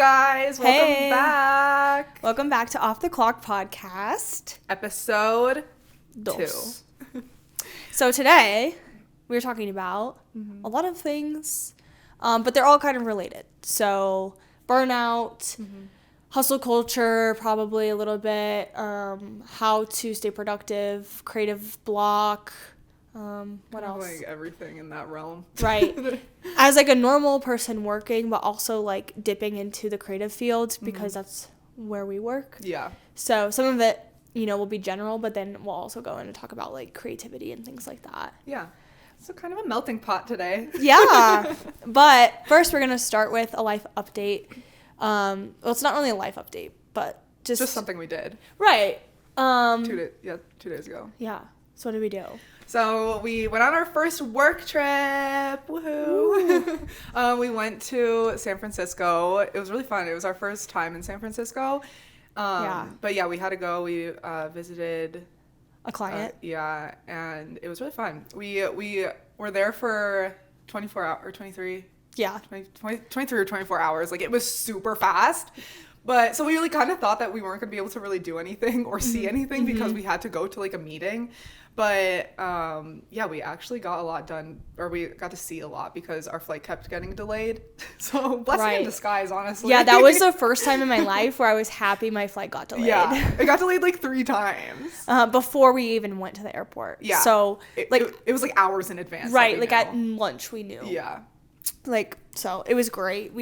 guys, welcome back. Welcome back to Off the Clock podcast. Episode 2. So today, we're talking about a lot of things, but they're all kind of related. So, burnout, hustle culture, probably a little bit, how to stay productive, creative block, what else? Like everything in that realm. Right. As like a normal person working, but also like dipping into the creative field because that's where we work. Yeah. So some of it, will be general, but then we'll also go in and talk about like creativity and things like that. Yeah. So kind of a melting pot today. Yeah. But first we're going to start with a life update. Well, it's not really a life update, but just something we did. Right. 2 days ago. Yeah. So what did we do? So we went on our first work trip. Woohoo! We went to San Francisco. It was really fun. It was our first time in San Francisco. But yeah, we had to go. We visited a client. And it was really fun. We were there for 24 hours or 23. Yeah. 23 or 24 hours. Like, it was super fast. But so we really kind of thought that we weren't going to be able to really do anything or see anything because we had to go to like a meeting. But we actually got a lot done, or we got to see a lot because our flight kept getting delayed. So blessing in disguise, honestly. Yeah, that was the first time in my life where I was happy my flight got delayed. Yeah, it got delayed like 3 times. Before we even went to the airport. Yeah. So it was like hours in advance. Right, like at lunch we knew. Yeah. Like, so it was great.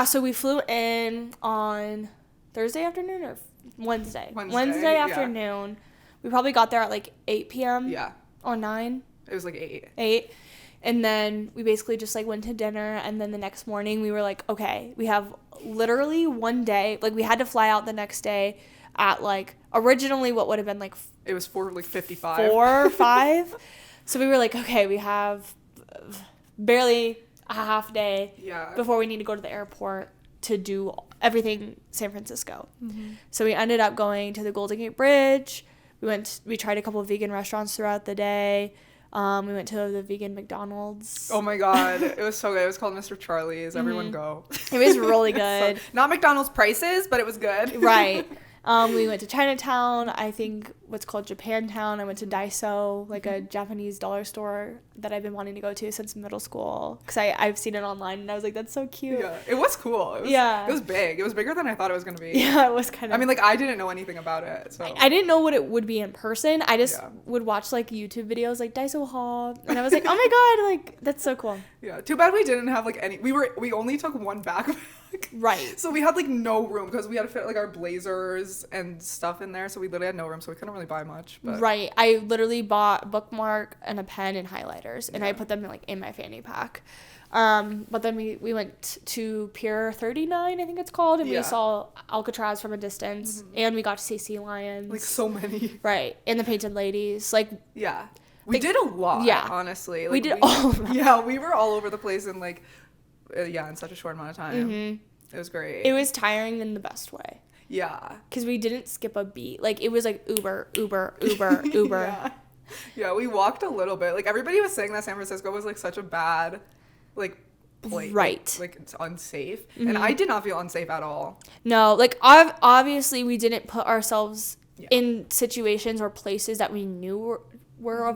So we flew in on Thursday afternoon or Wednesday afternoon. We probably got there at like 8 p.m. Yeah. Or 9. It was like 8. 8. And then we basically just like went to dinner, and then the next morning we were like, okay, we have literally one day. Like, we had to fly out the next day at like originally what would have been like it was 4:55. 4 or 5. So we were like, okay, we have barely a half day before we need to go to the airport to do everything San Francisco. So we ended up going to the Golden Gate Bridge. We tried a couple of vegan restaurants throughout the day. We went to the vegan McDonald's. Oh my god, it was so good. It was called Mr. Charlie's. Everyone go. It was really good. Not McDonald's prices, but it was good. Right. We went to Chinatown, I think what's called Japantown. I went to Daiso, like a Japanese dollar store that I've been wanting to go to since middle school. Because I've seen it online, and I was like, that's so cute. Yeah, it was cool. It was big. It was bigger than I thought it was going to be. Yeah, it was kind of... I mean, like, I didn't know anything about it, so... I didn't know what it would be in person. I just would watch, like, YouTube videos, like, Daiso haul. And I was like, oh my god, like, that's so cool. Yeah, too bad we didn't have, like, any... We only took one backpack. Right. So we had, like, no room because we had to fit, like, our blazers and stuff in there. So we literally had no room. So we couldn't really buy much. But. Right. I literally bought a bookmark and a pen and highlighters. And I put them, like, in my fanny pack. But then we went to Pier 39, I think it's called. And we saw Alcatraz from a distance. And we got to see sea lions. Like, so many. Right. And the painted ladies. Like... Yeah. We did a lot, honestly. Like, we did all of that. Yeah, we were all over the place and, like... in such a short amount of time. It was great. It was tiring in the best way. Yeah. Because we didn't skip a beat. Like, it was like Uber, Uber, Uber, Uber. Yeah, we walked a little bit. Like, everybody was saying that San Francisco was, like, such a bad, like, place. Right. Like, it's unsafe. And I did not feel unsafe at all. No, like, obviously we didn't put ourselves in situations or places that we knew were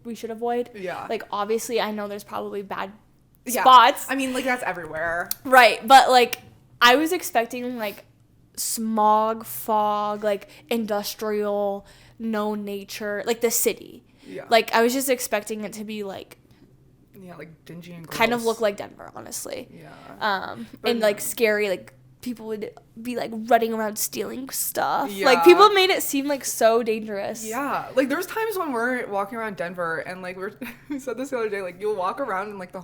we should avoid. Yeah. Like, obviously, I know there's probably bad spots. I mean, like, that's everywhere. Right. But, like, I was expecting, like, smog, fog, like, industrial, no nature, like, the city. Yeah. Like, I was just expecting it to be, like... Yeah, like, dingy and gross. Kind of look like Denver, honestly. Yeah. And, like, scary, like, people would be, like, running around stealing stuff. Yeah. Like, people made it seem, like, so dangerous. Yeah. Like, there's times when we're walking around Denver, and, like, we said this the other day, like, you'll walk around and, like, the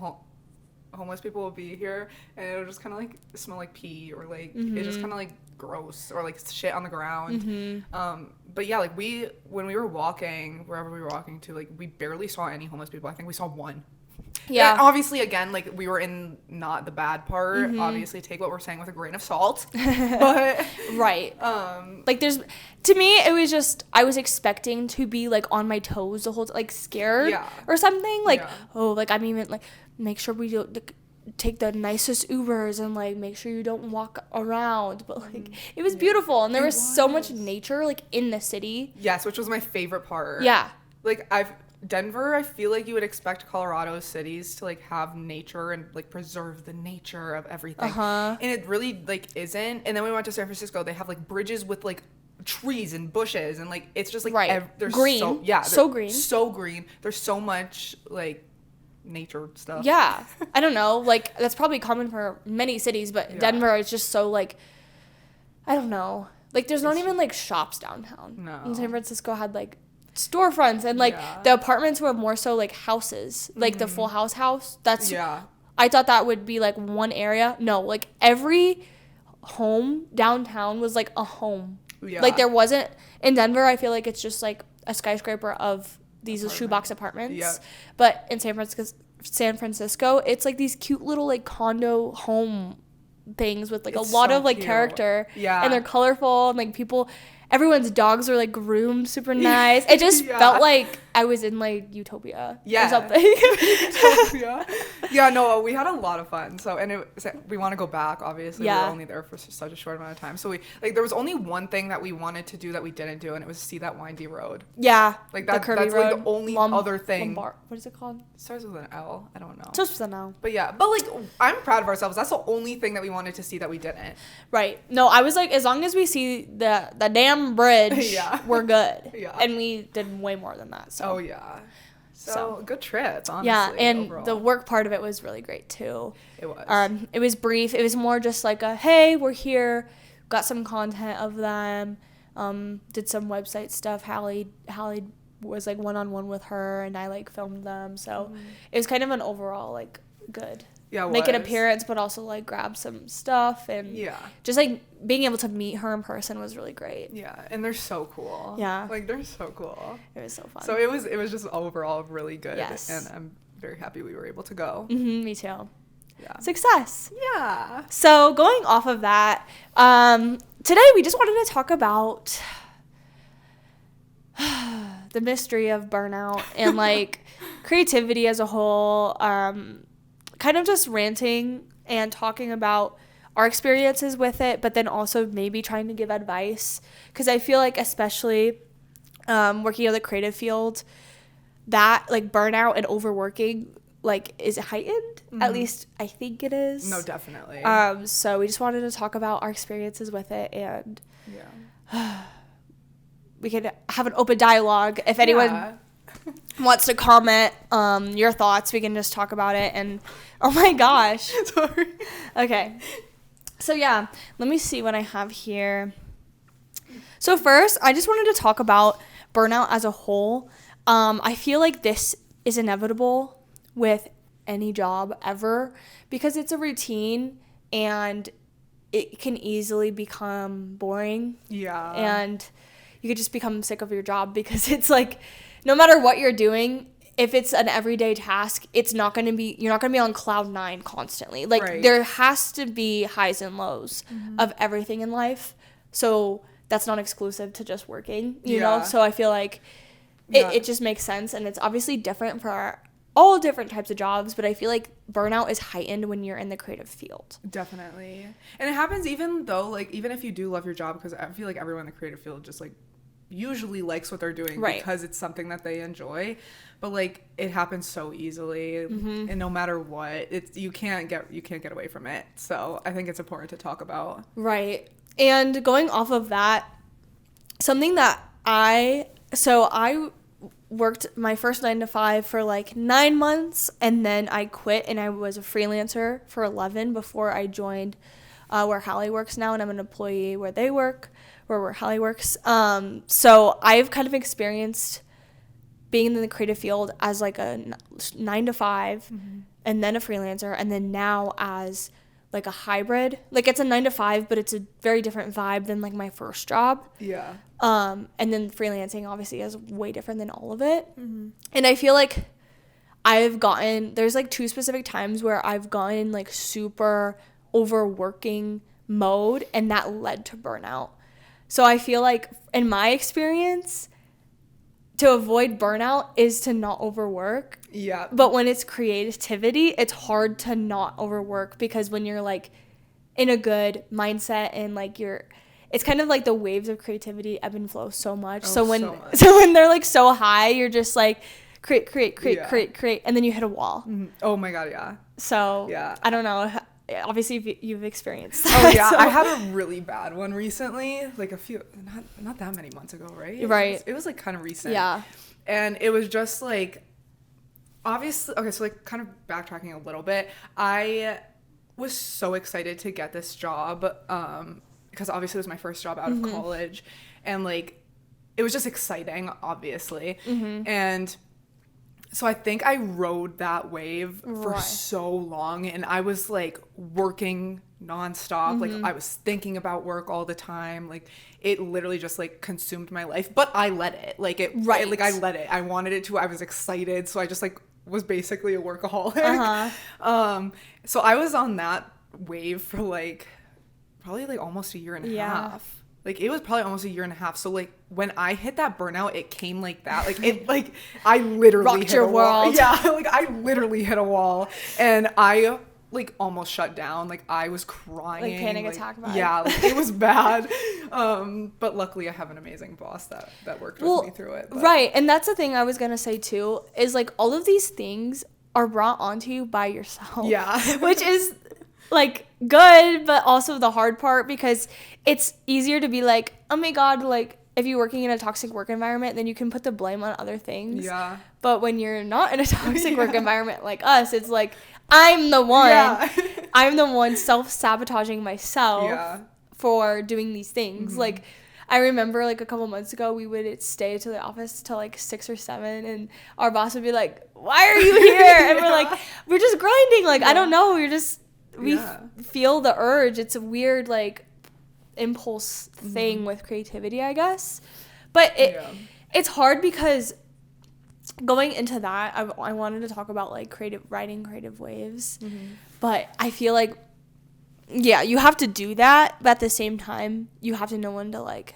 homeless people will be here, and it'll just kind of, like, smell like pee, or, like, it's just kind of, like, gross, or, like, shit on the ground. But, yeah, like, when we were walking, wherever we were walking to, like, we barely saw any homeless people. I think we saw one. Yeah. And obviously, again, like, we were in not the bad part. Obviously, take what we're saying with a grain of salt. But right. Like, to me, it was just, I was expecting to be, like, on my toes the whole time, like, scared or something. Like, oh, like, I'm even, like, make sure we don't, like, take the nicest Ubers and like make sure you don't walk around, but like it was beautiful, and there was so much nature like in the city. Yes, which was my favorite part. Yeah. Like Denver, I feel like you would expect Colorado cities to like have nature and like preserve the nature of everything. And it really like isn't. And then we went to San Francisco, they have like bridges with like trees and bushes, and like it's just like there's green. So green. There's so much like nature stuff. Yeah. I don't know, like that's probably common for many cities, but Denver is just so like, I don't know, like there's not even like shops downtown. No. And San Francisco had like storefronts, and like the apartments were more so like houses, like the Full House. That's I thought that would be like one area. No, like every home downtown was like a home. Like there wasn't in Denver. I feel like it's just like a skyscraper of these shoebox apartments. But in San Francisco, it's like these cute little like condo home things with like a lot of like character. And they're colorful, and like everyone's dogs are like groomed super nice. It just felt like I was in like Utopia or something. Utopia. Yeah, no, we had a lot of fun. So, and we want to go back, obviously. We were only there for such a short amount of time. So there was only one thing that we wanted to do that we didn't do, and it was see that windy road. Yeah. Like that's road. Like the only other thing. What is it called? It starts with an L. I don't know. Starts with an L. But yeah, but like I'm proud of ourselves. That's the only thing that we wanted to see that we didn't. Right. No, I was like, as long as we see the damn bridge, we're good. And we did way more than that. So. Oh yeah. So good trip, honestly. Yeah, and overall. The work part of it was really great too. It was. It was brief. It was more just like a, hey, we're here, got some content of them, did some website stuff. Hallie was like one-on-one with her, and I like filmed them. So it was kind of an overall like good. Yeah, make an appearance, but also like grab some stuff, and just like being able to meet her in person was really great. Yeah, and they're so cool. Yeah, like they're so cool. It was so fun. So it was just overall really good. Yes, and I'm very happy we were able to go. Me too. Yeah, success. Yeah. So going off of that, today we just wanted to talk about the mystery of burnout and like creativity as a whole. Kind of just ranting and talking about our experiences with it, but then also maybe trying to give advice, because I feel like especially working in the creative field, that like burnout and overworking like is heightened. At least I think it is. No, definitely. So we just wanted to talk about our experiences with it, and we could have an open dialogue. If anyone wants to comment your thoughts, we can just talk about it. And oh my gosh. Sorry. Okay. So yeah, let me see what I have here. So first, I just wanted to talk about burnout as a whole. I feel like this is inevitable with any job ever, because it's a routine and it can easily become boring. Yeah. And you could just become sick of your job, because it's like, no matter what you're doing, if it's an everyday task, you're not going to be on cloud 9 constantly. Like there has to be highs and lows of everything in life. So that's not exclusive to just working, you know? So I feel like it just makes sense. And it's obviously different for all different types of jobs, but I feel like burnout is heightened when you're in the creative field. Definitely. And it happens even if you do love your job, because I feel like everyone in the creative field just like usually likes what they're doing because it's something that they enjoy, but like it happens so easily, and no matter what, you can't get away from it. So I think it's important to talk about. Right. And going off of that, something that I worked my first 9 to 5 for like 9 months, and then I quit and I was a freelancer for 11 before I joined where Hallie works now, and I'm an employee where they work, where Hallie works. So I've kind of experienced being in the creative field as like a 9 to 5 and then a freelancer, and then now as like a hybrid. Like it's a 9 to 5, but it's a very different vibe than like my first job. Yeah. And then freelancing obviously is way different than all of it. And I feel like there's like 2 specific times where I've gotten like super overworking mode, and that led to burnout. So I feel like in my experience, to avoid burnout is to not overwork. Yeah. But when it's creativity, it's hard to not overwork, because when you're like in a good mindset and like it's kind of like the waves of creativity ebb and flow so much. So when they're like so high, you're just like create, and then you hit a wall. Mm-hmm. Oh my God, yeah. So yeah. I don't know. Obviously, you've experienced that. Oh yeah, so. I had a really bad one recently, like a few, not that many months ago, right? Right. It was like kind of recent. Yeah. And it was just like, obviously, okay, so like kind of backtracking a little bit, I was so excited to get this job, because obviously it was my first job out of college, and like, it was just exciting, obviously, and so I think I rode that wave for so long, and I was like working nonstop. Like I was thinking about work all the time. Like it literally just like consumed my life, but I let it. Like I let it. I wanted it to. I was excited, so I just like was basically a workaholic. So I was on that wave for like probably like almost a year and a half. Like, it was probably almost a year and a half. So, like, when I hit that burnout, it came like that. Like, it, like, I literally rocked hit your a wall. world. Yeah, like, I literally hit a wall. And I, like, almost shut down. Like, I was crying. Like, panic attack vibe. Yeah, like, it was bad. But luckily, I have an amazing boss that worked with me through it. But. Right. And that's the thing I was going to say, too, is, like, all of these things are brought onto you by yourself. Yeah. Which is... like good, but also the hard part, because it's easier to be like, oh my God, like if you're working in a toxic work environment, then you can put the blame on other things. Yeah. But when you're not in a toxic work environment like us, it's like I'm the one. Yeah. I'm the one self-sabotaging myself for doing these things. Like I remember like a couple months ago, we would stay to the office till like 6 or 7, and our boss would be like, why are you here? And we're like, we're just grinding. Like, I don't know. We feel the urge. It's a weird like impulse thing with creativity, I guess. But it's hard, because going into that, I wanted to talk about like writing creative waves. But I feel like, you have to do that, but at the same time, you have to know when to like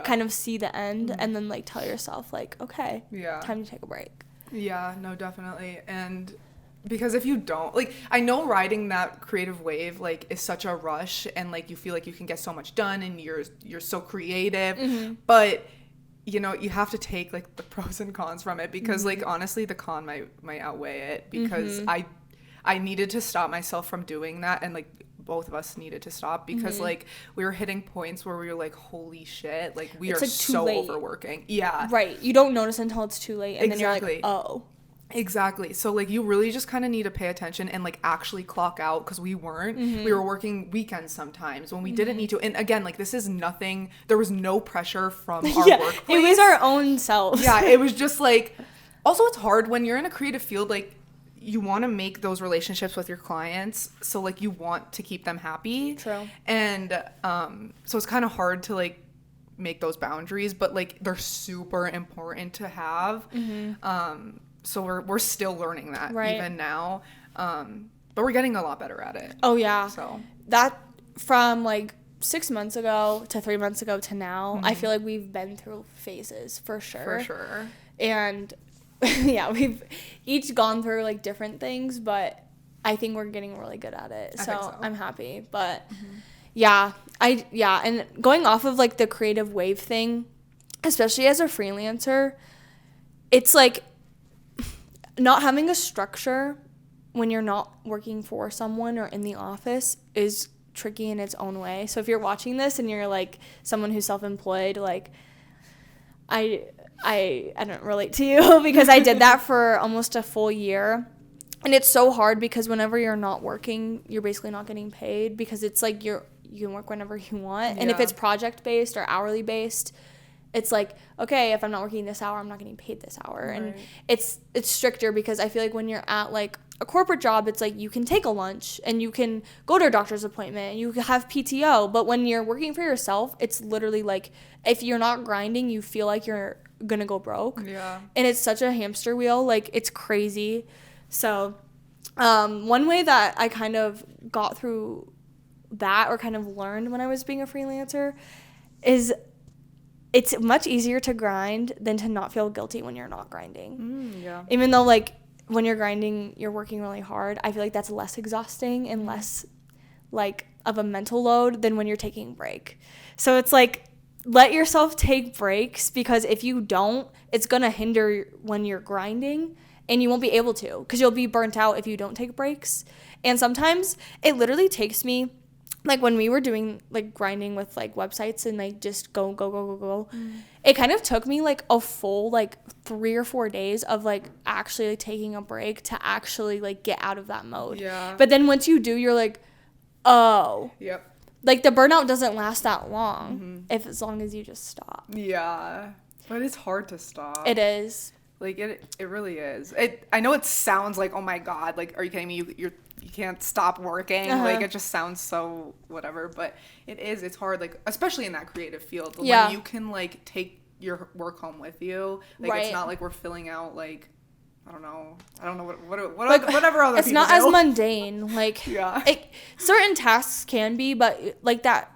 kind of see the end, and then like tell yourself like, okay, time to take a break. Yeah, no, definitely. And because if you don't, like, I know riding that creative wave, like, is such a rush, and, like, you feel like you can get so much done, and you're so creative, but, you know, you have to take, like, the pros and cons from it, because, like, honestly, the con might outweigh it, because I needed to stop myself from doing that, and, like, both of us needed to stop, because, like, we were hitting points where we were like, holy shit, like, we are like so overworking. Yeah. Right. You don't notice until it's too late, and then you're like, oh. Exactly. So, like, you really just kind of need to pay attention and, like, actually clock out, because we weren't. We were working weekends sometimes when we didn't need to. And, again, like, this is nothing. There was no pressure from our workplace. It was our own selves. Yeah, it was just, like... Also, it's hard when you're in a creative field, like, you want to make those relationships with your clients. So, like, you want to keep them happy. True. And so it's kind of hard to, like, make those boundaries. But, like, they're super important to have. So we're still learning that even now. But we're getting a lot better at it. Oh, yeah. So that from like 6 months ago to 3 months ago to now, I feel like we've been through phases for sure. For sure. And we've each gone through like different things, but I think we're getting really good at it. So I'm happy. But and going off of like the creative wave thing, especially as a freelancer, it's like not having a structure when you're not working for someone or in the office is tricky in its own way. So if you're watching this and you're like someone who's self-employed, like I don't relate to you because I did that for almost a full year. And it's so hard because whenever you're not working, you're basically not getting paid, because it's like you can work whenever you want. And if it's project-based or hourly-based, it's like, okay, if I'm not working this hour, I'm not getting paid this hour. Right. And it's stricter, because I feel like when you're at like a corporate job, it's like you can take a lunch and you can go to a doctor's appointment and you can have PTO. But when you're working for yourself, it's literally like if you're not grinding, you feel like you're going to go broke. Yeah. And it's such a hamster wheel. Like, it's crazy. So one way that I kind of got through that, or kind of learned when I was being a freelancer, is it's much easier to grind than to not feel guilty when you're not grinding. Yeah. Even though, like, when you're grinding, you're working really hard. I feel like that's less exhausting and less, like, of a mental load than when you're taking a break. So it's like, let yourself take breaks, because if you don't, it's going to hinder when you're grinding, and you won't be able to, because you'll be burnt out if you don't take breaks. And sometimes it literally takes me, like, when we were doing, like, grinding with, like, websites and, like, just go, it kind of took me, like, a full, like, 3 or 4 days of, like, actually, like, taking a break to actually, like, get out of that mode. Yeah. But then once you do, you're like, oh. Yep. Like, the burnout doesn't last that long as long as you just stop. Yeah. But it's hard to stop. It is. Like, it really is. I know it sounds like, oh my God, like, are you kidding me? You can't stop working. Like, it just sounds so whatever. But it's hard, like, especially in that creative field. Yeah. When you can, like, take your work home with you. Like, right. It's not like we're filling out, like, I don't know whatever other it's people not do. as mundane. Like, yeah. Certain tasks can be, but, like, that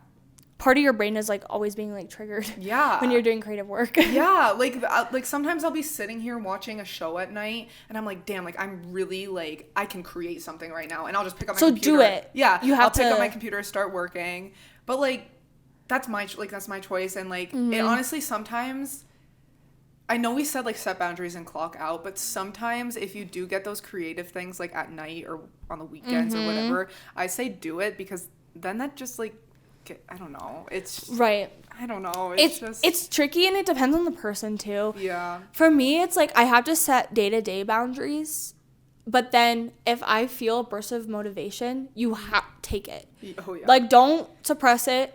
part of your brain is, like, always being, like, triggered. Yeah. When you're doing creative work. Yeah. Like sometimes I'll be sitting here watching a show at night and I'm like, damn, like, I'm really, like, I can create something right now, and I'll just pick up my computer. So do it. Yeah. You have I'll pick up my computer, start working. But, like, that's my choice. And, like, it honestly, sometimes, I know we said, like, set boundaries and clock out, but sometimes if you do get those creative things, like, at night or on the weekends or whatever, I say do it, because then that just, like, I don't know. It's right. I don't know. It's tricky, and it depends on the person too. Yeah. For me, it's like I have to set day-to-day boundaries, but then if I feel a burst of motivation, you take it. Oh yeah. Like, don't suppress it,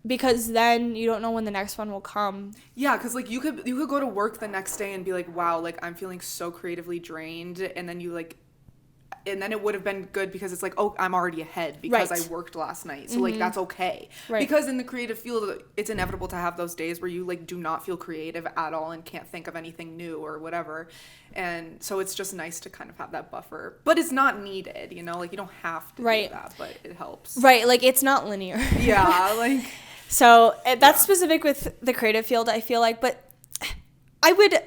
because then you don't know when the next one will come. Yeah, because, like, you could go to work the next day and be like, wow, like, I'm feeling so creatively drained, and then and then it would have been good because it's like, oh, I'm already ahead because I worked last night. So, like, that's okay. Right. Because in the creative field, it's inevitable to have those days where you, like, do not feel creative at all and can't think of anything new or whatever. And so it's just nice to kind of have that buffer. But it's not needed, you know? Like, you don't have to do that, but it helps. Right. Like, it's not linear. Yeah. Like. So that's specific with the creative field, I feel like. But I would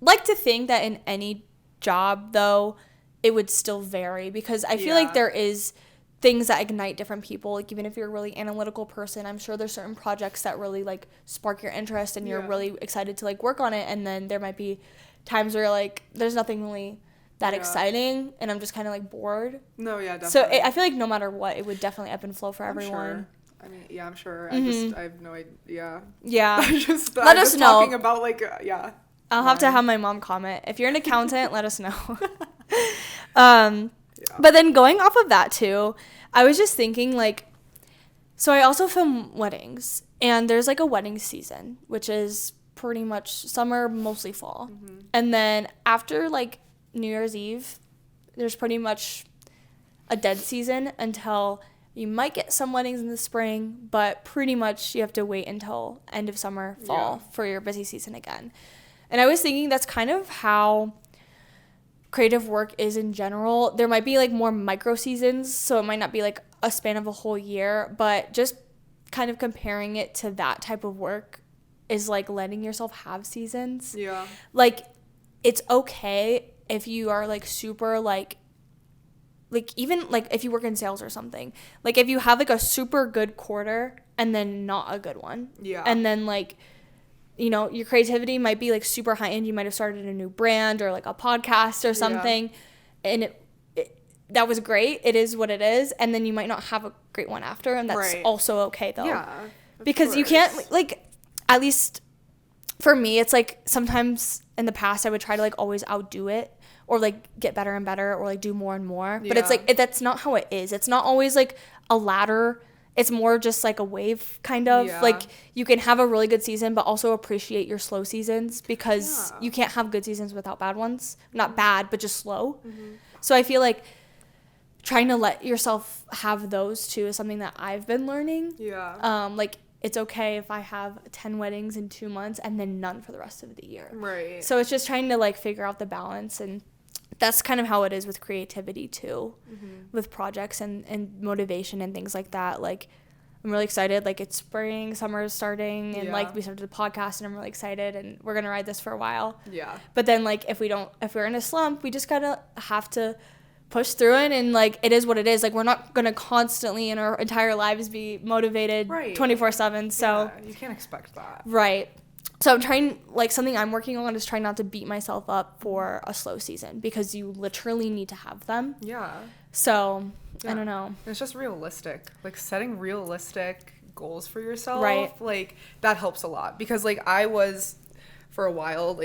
like to think that in any job, though, it would still vary, because I feel like there is things that ignite different people. Like, even if you're a really analytical person, I'm sure there's certain projects that really, like, spark your interest and you're really excited to, like, work on it. And then there might be times where, like, there's nothing really that exciting and I'm just kind of, like, bored. No, yeah, definitely. So I feel like no matter what, it would definitely ebb and flow for everyone. Sure. I mean, yeah, I'm sure. I have no idea. Yeah. Let us know. Talking about, like, I'll have to have my mom comment. If you're an accountant, let us know. But then going off of that too, I was just thinking, like, so I also film weddings, and there's, like, a wedding season, which is pretty much summer, mostly fall. And then after, like, New Year's Eve, there's pretty much a dead season until you might get some weddings in the spring, but pretty much you have to wait until end of summer, fall for your busy season again. And I was thinking that's kind of how creative work is in general. There might be, like, more micro seasons, so it might not be, like, a span of a whole year, but just kind of comparing it to that type of work is, like, letting yourself have seasons. Yeah. Like, it's okay if you are, like, super, like, even, like, if you work in sales or something. Like, if you have, like, a super good quarter and then not a good one. Yeah. And then, like, you know, your creativity might be, like, super high end. You might have started a new brand or, like, a podcast or something. And that was great. It is what it is. And then you might not have a great one after. And that's also okay, though. Yeah. Because you can't, like, at least for me, it's, like, sometimes in the past I would try to, like, always outdo it, or, like, get better and better, or, like, do more and more. But it's, like, that's not how it is. It's not always, like, a ladder. It's more just, like, a wave, kind of. Yeah. Like, you can have a really good season, but also appreciate your slow seasons, because you can't have good seasons without bad ones. Not bad, but just slow. So I feel like trying to let yourself have those, too, is something that I've been learning. Yeah. Like, it's okay if I have 10 weddings in 2 months and then none for the rest of the year. Right. So it's just trying to, like, figure out the balance, and that's kind of how it is with creativity too, with projects and motivation and things like that. Like, I'm really excited. Like, it's spring, summer is starting, and like we started the podcast, and I'm really excited, and we're gonna ride this for a while. Yeah. But then, like, if we're in a slump, we just have to push through it, and like, it is what it is. Like, we're not gonna constantly in our entire lives be motivated 24/7. So you can't expect that. Right. So I'm trying, like, something I'm working on is trying not to beat myself up for a slow season, because you literally need to have them. Yeah. So I don't know. It's just realistic. Like, setting realistic goals for yourself. Right. Like, that helps a lot. Because, like, I was, for a while,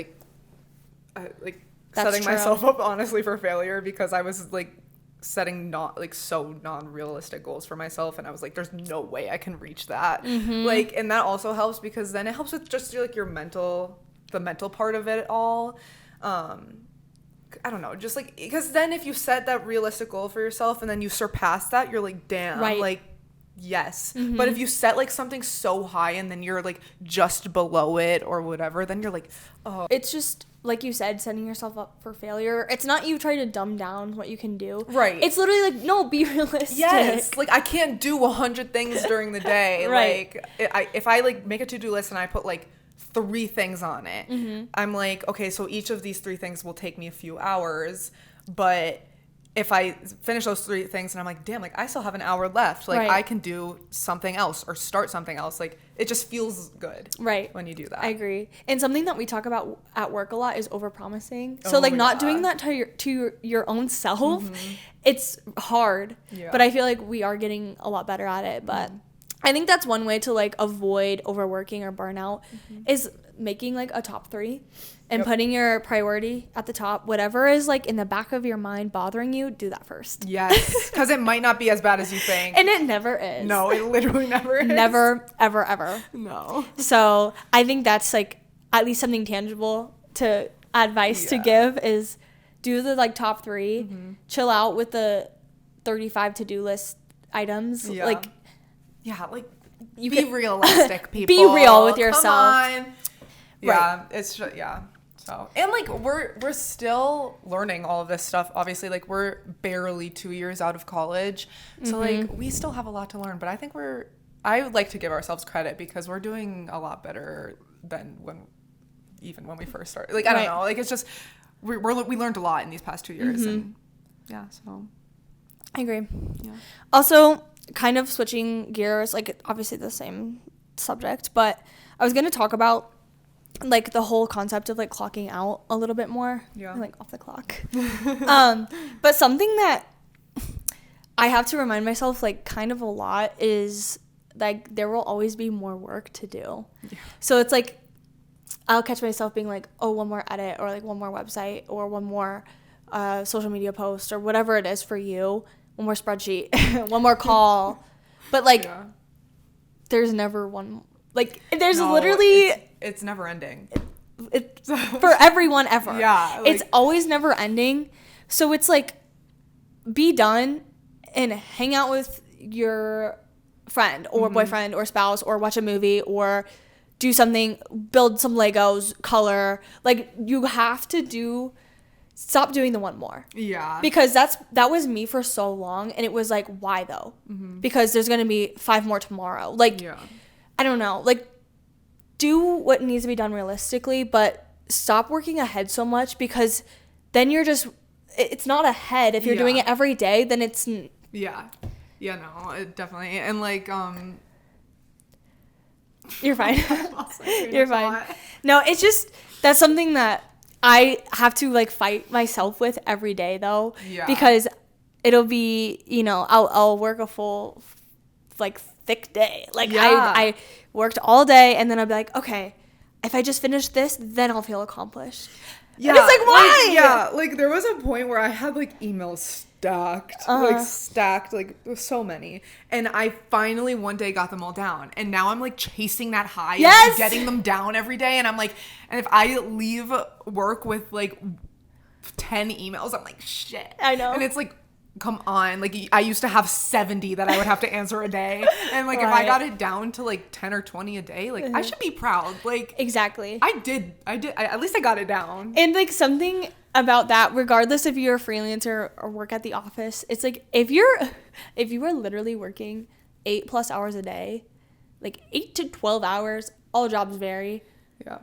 setting myself up, honestly, for failure, because I was, like, setting so non-realistic goals for myself, and I was like, there's no way I can reach that. Like, and that also helps, because then it helps with just, like, the mental part of it all. I don't know, just like, because then if you set that realistic goal for yourself and then you surpass that, you're like, damn, like, yes. But if you set like something so high and then you're like just below it or whatever, then you're like, oh. It's just, like you said, setting yourself up for failure. It's not you trying to dumb down what you can do. Right. It's literally like, no, be realistic. Yes. Like, I can't do 100 things during the day. Right. Like, if I like make a to-do list and I put like 3 things on it, I'm like, okay, so each of these 3 things will take me a few hours, but if I finish those 3 things and I'm like, damn, like, I still have an hour left, like, I can do something else or start something else. Like, it just feels good when you do that. I agree. And something that we talk about at work a lot is overpromising. So like, not doing that to your own self. It's hard, but I feel like we are getting a lot better at it. But I think that's one way to like avoid overworking or burnout is making like a top 3 and putting your priority at the top. Whatever is like in the back of your mind bothering you, do that first. Yes, because it might not be as bad as you think. And it never is. No, it literally never is. Never, ever, ever. No. So I think that's like at least something tangible to advice to give is do the like top 3, chill out with the 35 to-do list items. Like, you be realistic, people. Be real with yourself. Come on. Yeah, it's just, So, and like, we're still learning all of this stuff. Obviously, like, we're barely 2 years out of college, so like, we still have a lot to learn. But I think I would like to give ourselves credit because we're doing a lot better than when we first started. Like, I don't know. Like, it's just we learned a lot in these past 2 years, and so I agree. Yeah. Also, kind of switching gears, like, obviously the same subject, but I was gonna talk about like the whole concept of like clocking out a little bit more. Like, off the clock. But something that I have to remind myself like kind of a lot is like there will always be more work to do. So it's like I'll catch myself being like, oh, one more edit or like one more website or one more social media post or whatever it is for you, one more spreadsheet, one more call. But like there's never one, like there's literally it's never ending. It's for everyone ever. Yeah. Like, it's always never ending. So it's like, be done and hang out with your friend or boyfriend or spouse or watch a movie or do something, build some Legos, color. Like, you have to stop doing the one more. Yeah. Because that was me for so long, and it was like, why though? Because there's going to be 5 more tomorrow. Like, I don't know. Like, do what needs to be done realistically, but stop working ahead so much, because then you're just, it's not ahead. If you're doing it every day, then it's... Yeah, no, it definitely. And like, You're fine. You're fine. No, it's just, that's something that I have to like fight myself with every day though. Yeah. Because it'll be, I'll work a full, like, thick day. Like, I worked all day, and then I'll be like, okay, if I just finish this, then I'll feel accomplished. Yeah. And it's like, why? Like there was a point where I had like emails stacked, like so many, and I finally one day got them all down, and now I'm like chasing that high of getting them down every day, and I'm like, and if I leave work with like 10 emails, I'm like, shit. I know. And it's like, come on, like I used to have 70 that I would have to answer a day, and like if I got it down to like 10 or 20 a day, like I should be proud. Like, exactly. I at least I got it down. And like something about that, regardless if you're a freelancer or work at the office, it's like if you are literally working 8+ hours a day, like 8 to 12 hours, all jobs vary. Yeah.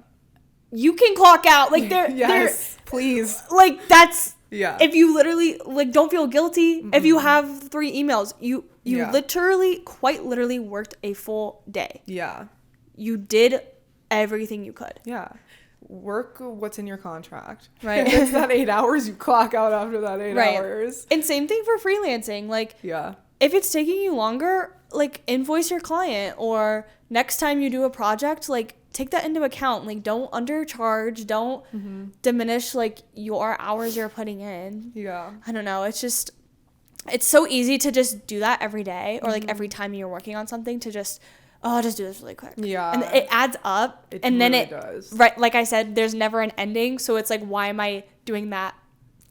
You can clock out. Like, yes, please. Like, that's, yeah. If you literally, like, don't feel guilty. Mm-hmm. If you have 3 emails, you literally, quite literally worked a full day. Yeah. You did everything you could. Yeah. Work what's in your contract. Right. If it's that 8 hours, you clock out after that 8 hours. And same thing for freelancing. Like, yeah. If it's taking you longer, like, invoice your client, or next time you do a project, like, take that into account. Like, don't undercharge, don't diminish, like, your hours you're putting in. Yeah. I don't know. It's just, it's so easy to just do that every day, or like every time you're working on something, to just, I'll just do this really quick. Yeah. And it adds up. And really then does. Right, like I said, there's never an ending. So it's like, why am I doing that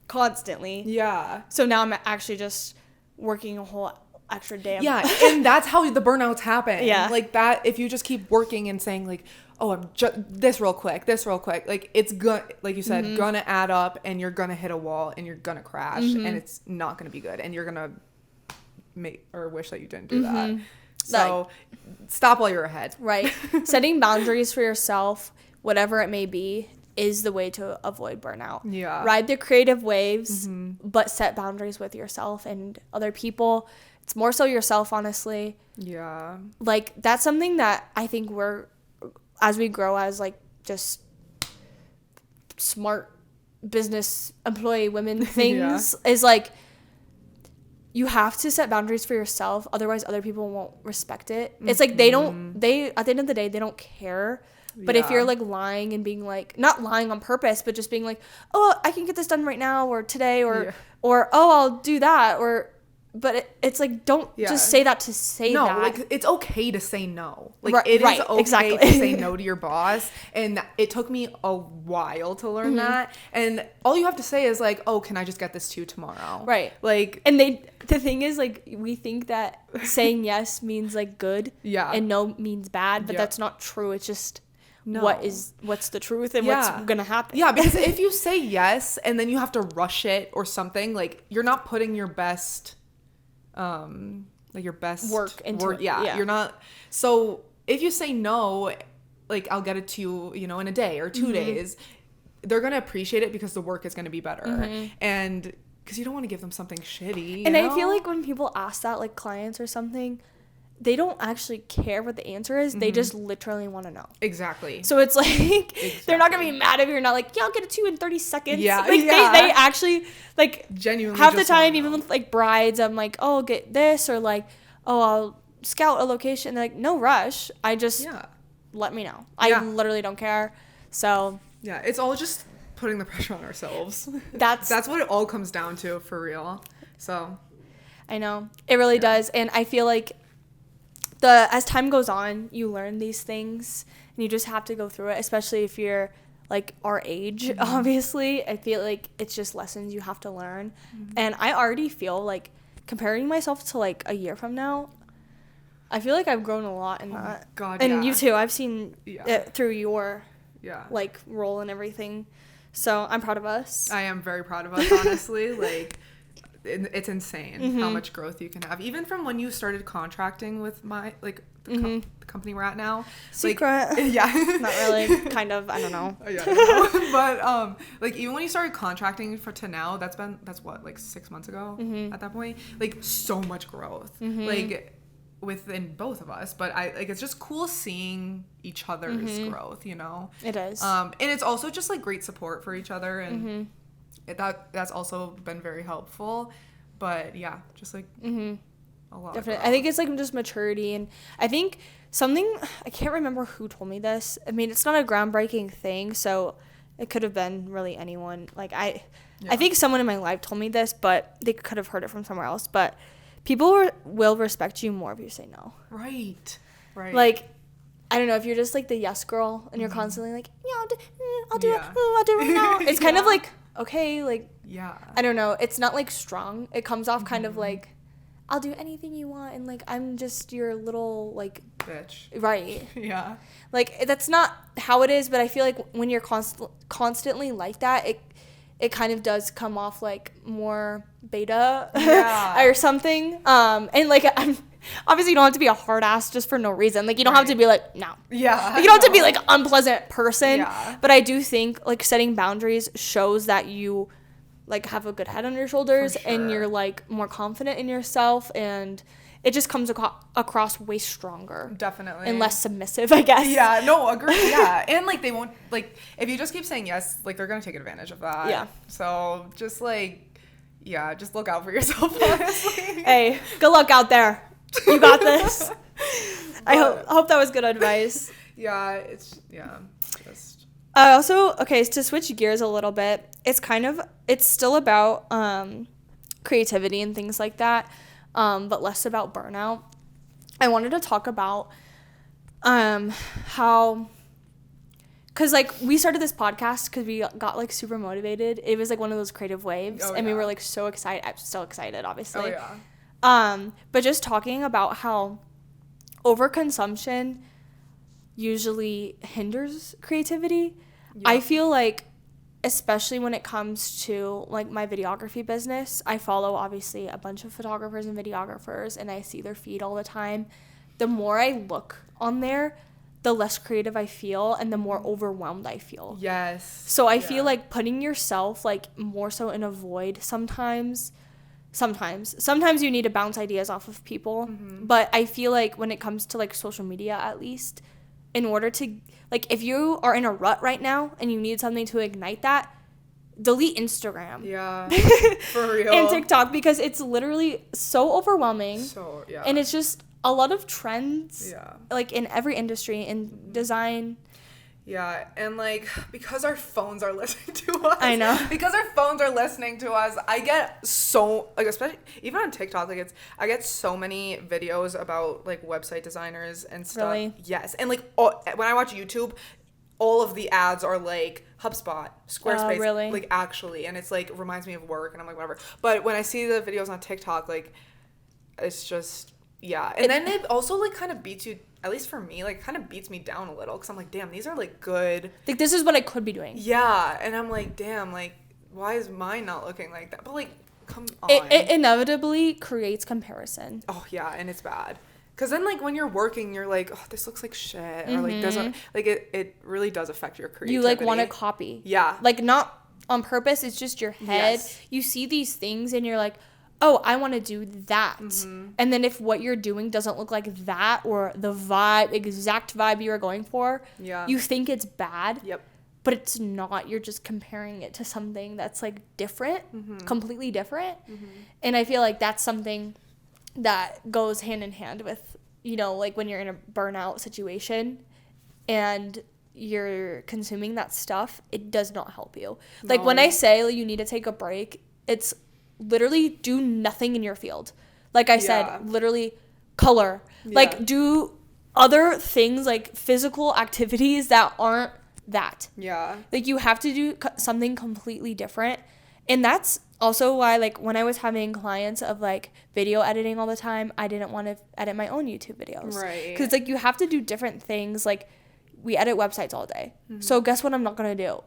constantly? Yeah. So now I'm actually just working a whole extra day. Yeah, and that's how the burnouts happen. Yeah. Like that, if you just keep working and saying like, oh, I'm just this real quick, like it's gonna, like you said, gonna add up, and you're gonna hit a wall, and you're gonna crash, and it's not gonna be good, and you're gonna make or wish that you didn't do that. So stop while you're ahead. Right. Setting boundaries for yourself, whatever it may be, is the way to avoid burnout. Yeah. Ride the creative waves, but set boundaries with yourself and other people. It's more so yourself, honestly. Yeah. Like, that's something that I think as we grow as, like, just smart business employee women things, is, like, you have to set boundaries for yourself. Otherwise, other people won't respect it. It's like, at the end of the day, they don't care. But if you're, like, lying and being, like, not lying on purpose, but just being like, oh, I can get this done right now, or today, or oh, I'll do that, but it's like, don't just say that to say that. No, like, it's okay to say no. Like, it is okay to say no to your boss. And it took me a while to learn that. And all you have to say is like, oh, can I just get this to you tomorrow? Right. Like, and the thing is, like, we think that saying yes means, like, good. Yeah. And no means bad, but that's not true. It's just what's the truth and what's gonna happen. Yeah, because if you say yes and then you have to rush it or something, like, you're not putting your best like your best work into it. Yeah, you're not. So if you say no, like, I'll get it to you, in a day or 2 days, they're gonna appreciate it because the work is gonna be better, and because you don't want to give them something shitty. And I feel like when people ask that, like, clients or something, they don't actually care what the answer is. They just literally want to know. Exactly. So it's like, they're not going to be mad if you're not like, yeah, I'll get it to you in 30 seconds. Yeah. Like, they actually, like, genuinely half the time, even with, like, brides, I'm like, oh, I'll get this, or like, oh, I'll scout a location. And they're like, no rush. I just, let me know. I literally don't care. So. Yeah, it's all just putting the pressure on ourselves. That's what it all comes down to, for real. So. I know. It really does. And I feel like as time goes on, you learn these things, and you just have to go through it, especially if you're, like, our age, obviously. I feel like it's just lessons you have to learn. And I already feel like, comparing myself to, like, a year from now, I feel like I've grown a lot in that. God, and you too. I've seen it through your, like, role and everything. So I'm proud of us. I am very proud of us, honestly. Like, it's insane how much growth you can have, even from when you started contracting with my, like, the company we're at now. Secret. Like, yeah. Not really. Kind of. I don't know. Yeah, I don't know. But like, even when you started contracting to now, that's what, like 6 months ago at that point. Like, so much growth. Like, within both of us. But it's just cool seeing each other's growth. It is. And it's also just, like, great support for each other, and that's also been very helpful. But yeah, just like a lot. Definitely. I think it's, like, just maturity. And I think I can't remember who told me this. I mean, it's not a groundbreaking thing, so it could have been really anyone. Like, I think someone in my life told me this, but they could have heard it from somewhere else. But people will respect you more if you say no. Right. Like, I don't know, if you're just, like, the yes girl and you're constantly like, yeah, I'll do it. I'll do it right now. It's kind of like, okay, like, I don't know. It's not, like, strong. It comes off kind of like, I'll do anything you want, and, like, I'm just your little, like, bitch. Right. Yeah. Like, that's not how it is, but I feel like when you're constantly like that, it kind of does come off like more beta or something. And, like, obviously you don't have to be a hard ass just for no reason. Like, you don't have to be like, no. Yeah. Like, you don't have to be like unpleasant person. Yeah. But I do think like setting boundaries shows that you like have a good head on your shoulders and you're like more confident in yourself, and it just comes across way stronger. Definitely. And less submissive, I guess. Yeah, no, agree. Yeah. And like they won't, like, if you just keep saying yes, like they're gonna take advantage of that. Yeah. So just like, yeah, just look out for yourself, honestly. Hey, good luck out there. You got this. I hope that was good advice. Yeah, it's just. Also, okay, to switch gears a little bit, it's still about creativity and things like that, but less about burnout. I wanted to talk about how, because like we started this podcast because we got like super motivated. It was like one of those creative waves, and we were like so excited. I'm so excited, obviously. Oh yeah. But just talking about how overconsumption usually hinders creativity. Yep. I feel like, especially when it comes to like my videography business, I follow obviously a bunch of photographers and videographers, and I see their feed all the time. The more I look on there, the less creative I feel and the more overwhelmed I feel. Yes. So I feel like putting yourself like more so in a void sometimes you need to bounce ideas off of people. Mm-hmm. But I feel like when it comes to like social media, at least, in order to, like, if you are in a rut right now and you need something to ignite that, delete Instagram. Yeah. For real. And TikTok, because it's literally so overwhelming. So, yeah. And it's just a lot of trends. Yeah. Like in every industry, in design. Yeah, and like, because our phones are listening to us. I know. Because our phones are listening to us, I get so, like, especially, even on TikTok, like, I get so many videos about, like, website designers and stuff. Really? Yes, and, like, when I watch YouTube, all of the ads are, like, HubSpot, Squarespace. Really? Like, actually, and it's, like, reminds me of work, and I'm like, whatever. But when I see the videos on TikTok, like, it's just, yeah. And then it also, like, kind of beats you, at least for me, like, kind of beats me down a little, because I'm like, damn, these are, like, good. Like, this is what I could be doing. Yeah, and I'm like, damn, like, why is mine not looking like that? But, like, come on. It inevitably creates comparison. Oh, yeah, and it's bad. Because then, like, when you're working, you're like, oh, this looks like shit. Or, like, doesn't, like, it really does affect your creativity. You, like, want to copy. Yeah. Like, not on purpose, it's just your head. Yes. You see these things, and you're like, oh, I want to do that. Mm-hmm. And then if what you're doing doesn't look like that, or the exact vibe you were going for, you think it's bad. Yep. But it's not. You're just comparing it to something that's like different, completely different. Mm-hmm. And I feel like that's something that goes hand in hand with, you know, like when you're in a burnout situation and you're consuming that stuff, it does not help you. No. Like when I say like, you need to take a break, it's literally do nothing in your field. Like I said, literally color. Yeah. Like do other things, like physical activities that aren't that. Yeah. Like you have to do something completely different. And that's also why, like, when I was having clients of, like, video editing all the time, I didn't want to edit my own YouTube videos. Right. Because, like, you have to do different things. Like, we edit websites all day. Mm-hmm. So guess what I'm not going to do?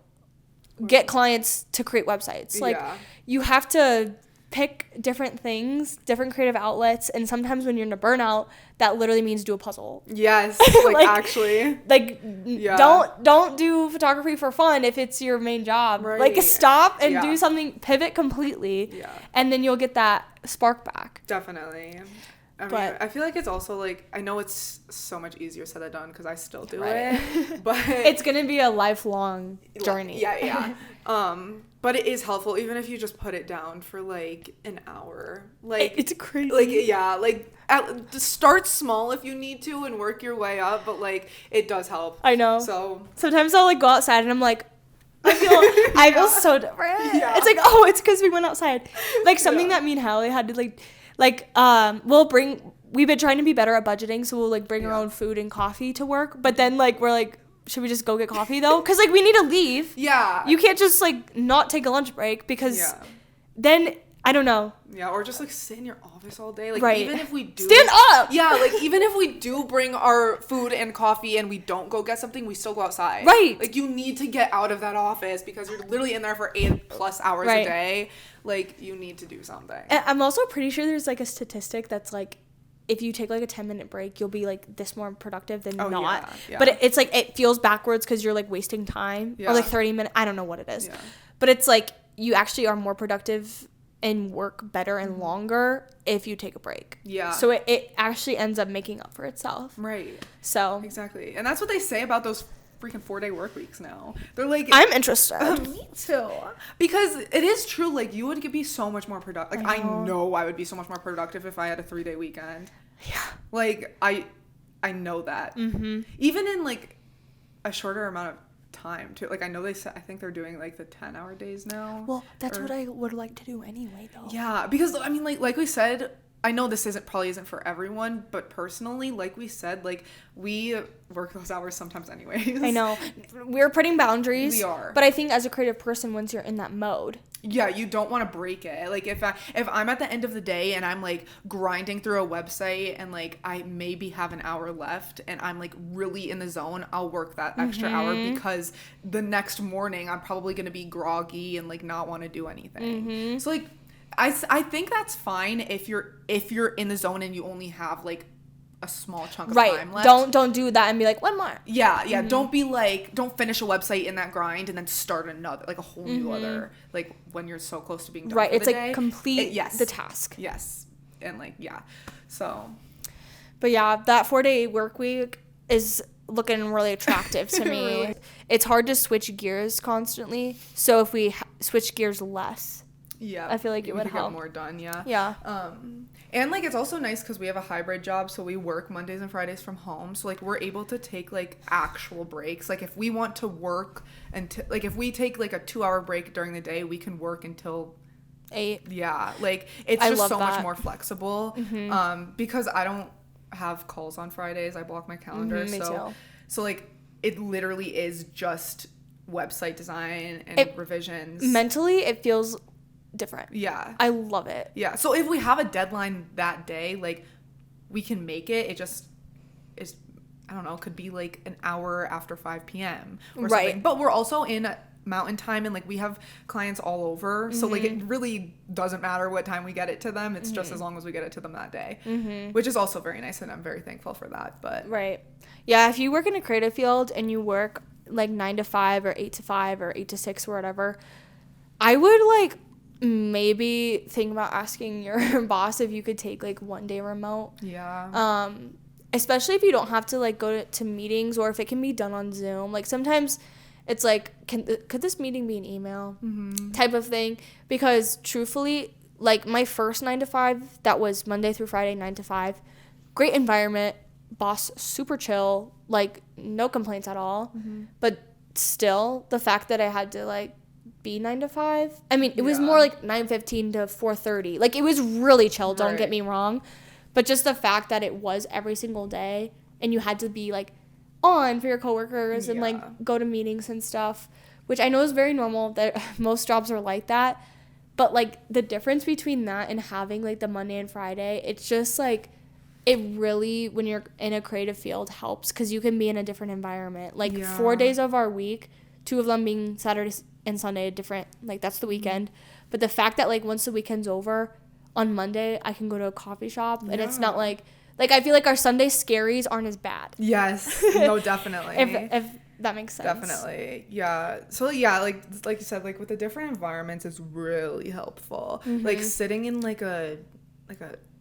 Get clients to create websites. Like, you have to pick different things, different creative outlets, and sometimes when you're in a burnout, that literally means do a puzzle. Yes, like actually. Like, don't do photography for fun if it's your main job. Right. Like, stop and do something, pivot completely, and then you'll get that spark back. Definitely. I mean, I feel like it's also, like, I know it's so much easier said than done because I still do it, but it's going to be a lifelong journey. Yeah. But it is helpful, even if you just put it down for, like, an hour. Like, it's crazy. Like, start small if you need to and work your way up, but, like, it does help. I know. So sometimes I'll, like, go outside and I'm like, I feel so different. Yeah. It's like, oh, it's because we went outside. Like, something that me and Hallie had to, we've been trying to be better at budgeting, so we'll, like, bring our own food and coffee to work, but then, like, we're like, should we just go get coffee though? Because, like, we need to leave. Yeah. You can't just, like, not take a lunch break because then, I don't know. Yeah, or just, like, sit in your office all day. Like, even if we do. Stand up! Yeah, like, even if we do bring our food and coffee and we don't go get something, we still go outside. Right. Like, you need to get out of that office because you're literally in there for 8+ hours a day. Like, you need to do something. And I'm also pretty sure there's, like, a statistic that's, like, if you take like a 10-minute break, you'll be like this more productive than not. Yeah, yeah. But it's like it feels backwards because you're like wasting time or like 30 minutes. I don't know what it is. Yeah. But it's like you actually are more productive and work better and longer if you take a break. Yeah. So it actually ends up making up for itself. Right. So. Exactly. And that's what they say about those freaking 4-day work weeks now. They're like, I'm interested. Me too. Because it is true, like you would be so much more productive. Like I know I would be so much more productive if I had a 3-day weekend. Yeah. Like I know that. Mm-hmm. Even in like a shorter amount of time too. Like I know I think they're doing like the 10-hour days now. Well, that's what I would like to do anyway though. Yeah, because I mean like we said, I know this probably isn't for everyone, but personally, like we said, like we work those hours sometimes anyways. I know. We're putting boundaries. We are. But I think as a creative person, once you're in that mode. Yeah, you don't want to break it. Like if I'm at the end of the day and I'm like grinding through a website and like I maybe have an hour left and I'm like really in the zone, I'll work that extra hour because the next morning I'm probably going to be groggy and like not want to do anything. Mm-hmm. So like I think that's fine if you're in the zone and you only have like a small chunk of time left. Don't do that and be like, one more. Yeah. Mm-hmm. Don't be like, don't finish a website in that grind and then start another, like a whole new other, like when you're so close to being done for the day. Right, it's like complete the task. Yes. And like, yeah. So. But yeah, that 4-day work week is looking really attractive to me. Really? It's hard to switch gears constantly. So if we switch gears less. Yeah, I feel like it would help. Get more done. Yeah. Yeah. And like it's also nice because we have a hybrid job, so we work Mondays and Fridays from home. So like we're able to take like actual breaks. Like if we want to work like if we take like a 2-hour break during the day, we can work until 8. Yeah, like it's just so much more flexible. Mm-hmm. Because I don't have calls on Fridays. I block my calendar. Me too. So like it literally is just website design and revisions. Mentally, it feels different. Yeah. I love it. Yeah. So if we have a deadline that day, like we can make it. It just is, I don't know, could be like an hour after 5 p.m. or something. But we're also in mountain time and like we have clients all over. So like it really doesn't matter what time we get it to them. It's just as long as we get it to them that day, which is also very nice. And I'm very thankful for that. But right. Yeah. If you work in a creative field and you work like 9 to 5 or 8 to 5 or 8 to 6 or whatever, I would like maybe think about asking your boss if you could take like 1 day remote. Yeah. Especially if you don't have to like go to meetings or if it can be done on Zoom. Like sometimes it's like, could this meeting be an email type of thing? Because truthfully, like my first 9 to 5, that was Monday through Friday, 9 to 5. Great environment, boss super chill, like no complaints at all. But still, the fact that I had to like be 9 to 5. I mean, it was more like 9:15 to 4:30. Like it was really chill. Don't get me wrong, but just the fact that it was every single day, and you had to be like on for your coworkers and like go to meetings and stuff, which I know is very normal. That most jobs are like that, but like the difference between that and having like the Monday and Friday, it's just like it really, when you're in a creative field, helps because you can be in a different environment. Like 4 days of our week, 2 of them being Saturday and Sunday, different, like that's the weekend. But the fact that like once the weekend's over, on Monday I can go to a coffee shop and it's not like I feel like our Sunday scaries aren't as bad. Yes, no, definitely. if that makes sense. Definitely, yeah. So yeah, like you said, like with the different environments, it's really helpful. Like sitting in like a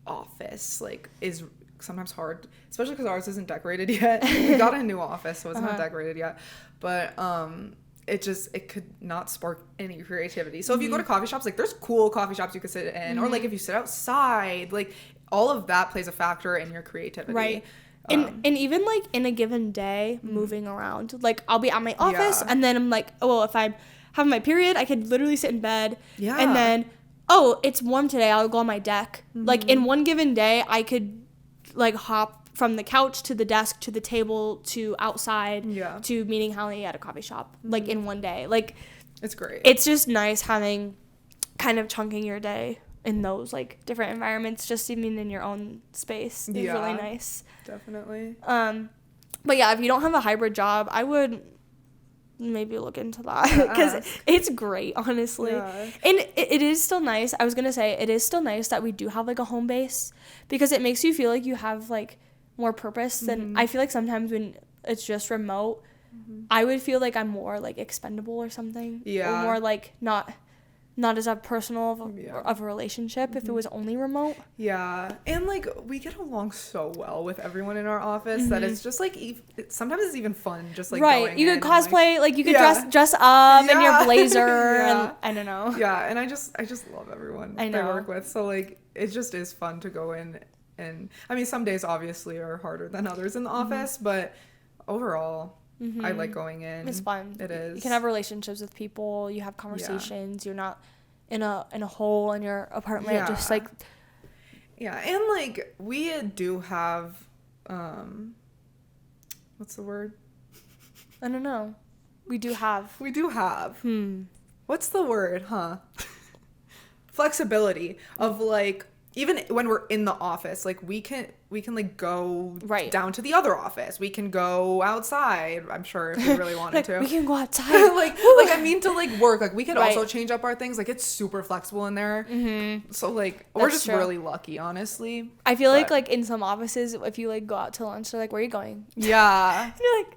office like is sometimes hard, especially because ours isn't decorated yet. We got a new office, so it's not decorated yet. But it could not spark any creativity. So if you go to coffee shops, like there's cool coffee shops you could sit in, or like if you sit outside, like all of that plays a factor in your creativity. Right. And even like in a given day, moving around, like I'll be at my office and then I'm like, oh, well, if I'm having my period, I could literally sit in bed and then, oh, it's warm today, I'll go on my deck. Like in one given day, I could like hop from the couch to the desk to the table to outside to meeting Hallie at a coffee shop, like in one day. Like it's great. It's just nice having kind of chunking your day in those like different environments, just even in your own space. It's really nice. Definitely. But yeah, if you don't have a hybrid job, I would maybe look into that because it's great, honestly. And it is still nice. I was gonna say it is still nice that we do have like a home base because it makes you feel like you have like more purpose than I feel like sometimes when it's just remote, I would feel like I'm more like expendable or something. Or more like not as a personal of a relationship if it was only remote. Yeah. And like we get along so well with everyone in our office that it's just like sometimes it's even fun just like going you could cosplay, like you could dress up in your blazer and I don't know. Yeah, and I just love everyone I work with. So like it just is fun to go in, and I mean some days obviously are harder than others in the office, but overall I like going in. It's fun. It is. You can have relationships with people. You have conversations. You're not in a hole in your apartment. Just like. Yeah, and like we do have, what's the word? I don't know. We do have. What's the word? Flexibility of like. Even when we're in the office, like we can like go down to the other office. We can go outside. I'm sure if we really wanted to. We can go outside. like I mean to like work. Like we could also change up our things. Like it's super flexible in there. So like we're just really lucky, honestly. I feel like in some offices, if you like go out to lunch, they're like, "Where are you going?" Yeah. And you're like.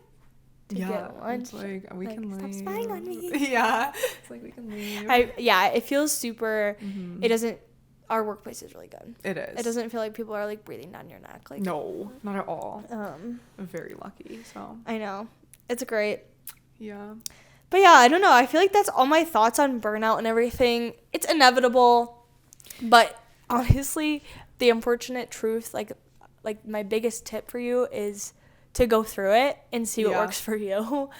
To get lunch. It's like we can leave. Stop spying on me. Yeah. It's like we can leave. It feels super. It doesn't. Our workplace is really good. It is. It doesn't feel like people are like breathing down your neck. Like no, not at all. I'm very lucky. So I know, it's great. Yeah. But yeah, I don't know. I feel like that's all my thoughts on burnout and everything. It's inevitable, but honestly, the unfortunate truth, like my biggest tip for you is to go through it and see what works for you.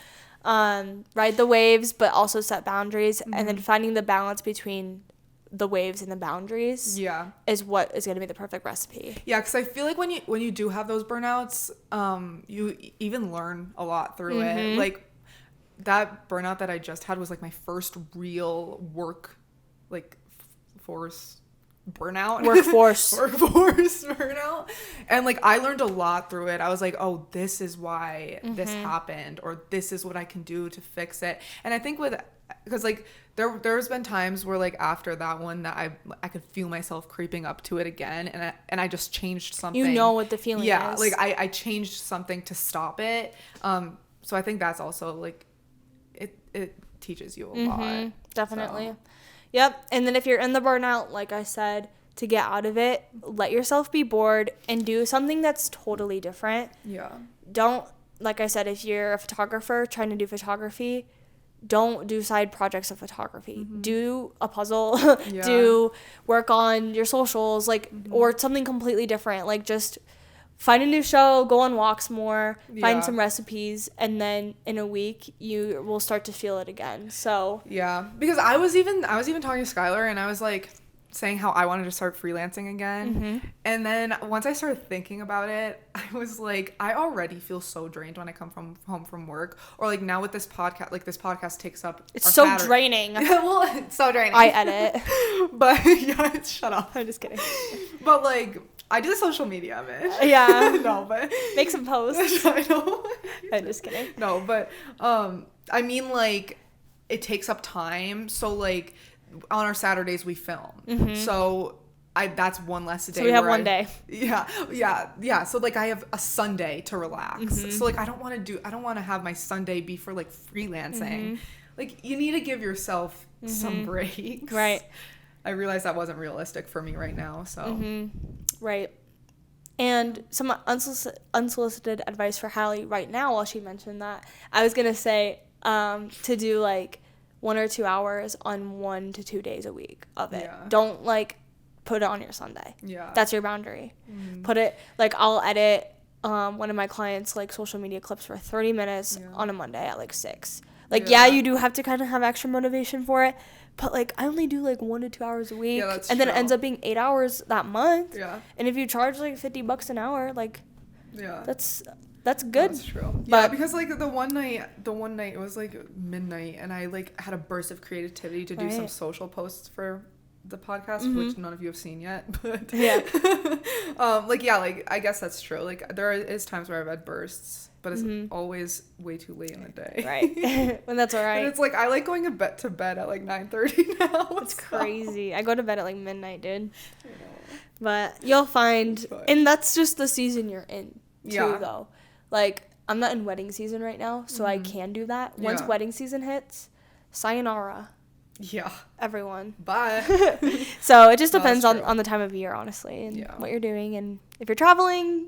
Ride the waves, but also set boundaries, and then finding the balance between the waves and the boundaries is what is going to be the perfect recipe. Yeah, because I feel like when you do have those burnouts, you even learn a lot through it. Like that burnout that I just had was like my first real work like workforce burnout, and like I learned a lot through it. I was like, oh, this is why this happened, or this is what I can do to fix it. And I think because like there's been times where like after that one that I could feel myself creeping up to it again, and I just changed something. You know what the feeling is. Yeah, like I changed something to stop it. So I think that's also like it teaches you a lot. Definitely. So. Yep. And then if you're in the burnout, like I said, to get out of it, let yourself be bored and do something that's totally different. Yeah. Don't, like I said, if you're a photographer trying to do photography, don't do side projects of photography. Do a puzzle, do work on your socials, like, or something completely different. Like, just find a new show, go on walks more, find some recipes, and then in a week you will start to feel it again. So yeah, because I was even talking to Skylar, and I was like saying how I wanted to start freelancing again. And then once I started thinking about it, I was like, I already feel so drained when I come home from work, or like now with this podcast, like this podcast takes up it's so draining. Well, it's so draining. I edit. But yeah, shut up. I'm just kidding. But like I do the social media of it. Yeah. No, but make some posts. I know. I'm just kidding. No, but I mean like it takes up time. So like on our Saturdays we film. So that's one less day. So we have one day. Yeah. So like I have a Sunday to relax. So like I don't want to have my Sunday be for like freelancing. Like you need to give yourself some breaks. Right. I realized that wasn't realistic for me right now. So. Right. And some unsolicited advice for Hallie right now, while she mentioned that, I was gonna say to do like 1 or 2 hours on 1 to 2 days a week of it. Don't like put it on your Sunday. That's your boundary. Put it like I'll edit one of my clients like social media clips for 30 minutes on a Monday at like 6. Like you do have to kind of have extra motivation for it, but like I only do like 1 to 2 hours a week, and then it ends up being 8 hours that month. And if you charge like $50 an hour, like that's good. That's true. Yeah, because like the one night it was like midnight, and I like had a burst of creativity to do some social posts for the podcast, which none of you have seen yet, but yeah. I guess that's true. Like there is times where I've had bursts, but it's always way too late in the day. Right. When that's all right. And it's like I like going to bed at like 9:30 now. It's crazy. I go to bed at like midnight, dude. I know. But you'll find, and that's just the season you're in too, though. Like I'm not in wedding season right now, so I can do that. Once wedding season hits, sayonara. Yeah. Everyone. Bye. So it just depends on the time of year, honestly, and what you're doing. And if you're traveling,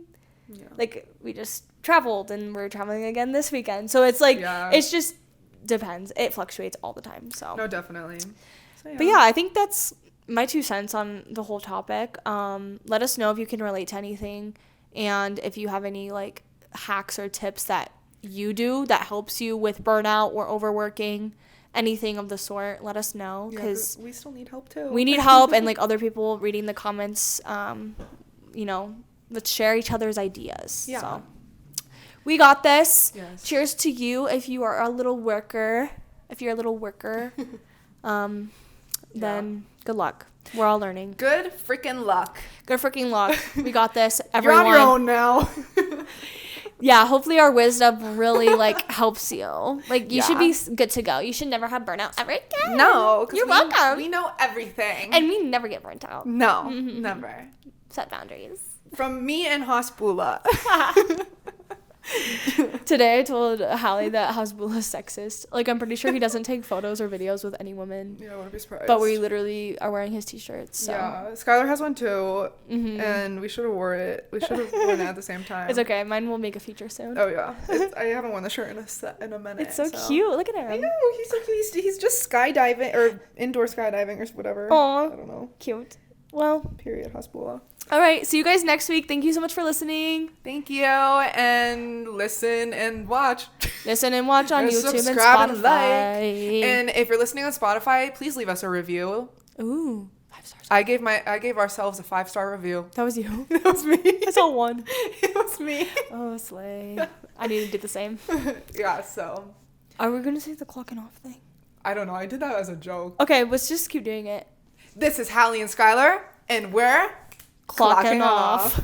like we just traveled and we're traveling again this weekend. So it's like, it's just depends. It fluctuates all the time. So. No, definitely. So, But yeah, I think that's my 2 cents on the whole topic. Let us know if you can relate to anything. And if you have any like hacks or tips that you do that helps you with burnout or overworking. Anything of the sort, let us know, because we still need help too. We need help, and like other people reading the comments, let's share each other's ideas. Yeah. So we got this. Yes. Cheers to you if you are a little worker. If you're a little worker, then good luck. We're all learning. Good freaking luck. Good freaking luck. We got this. Everyone. You're on your own now. Yeah, hopefully our wisdom really, like, helps you. Like, you should be good to go. You should never have burnout ever again. No. You're welcome. We know everything. And we never get burnt out. No, never. Set boundaries. From me and Hasbula. Today I told Hallie that Hasbula is sexist. Like, I'm pretty sure he doesn't take photos or videos with any woman. Yeah, I wouldn't be surprised. But we literally are wearing his t-shirts. So. Yeah, Skylar has one too. And we should have worn it. We should have worn it at the same time. It's okay. Mine will make a feature soon. Oh, yeah. I haven't worn the shirt in a minute. It's so cute. Look at him. I know. He's so cute. He's just skydiving or indoor skydiving or whatever. Aw. I don't know. Cute. Well. Period. Hasbula. All right. See you guys next week. Thank you so much for listening. Thank you. And listen and watch. Listen and watch on YouTube and subscribe Spotify. And like. And if you're listening on Spotify, please leave us a review. Ooh. 5 stars. I gave ourselves a 5-star review. That was you. That was me. I saw 1. It was me. Oh, slay. I need to do the same. Yeah, so. Are we going to say the clocking off thing? I don't know. I did that as a joke. Okay, let's just keep doing it. This is Hallie and Skylar, and we're clocking off.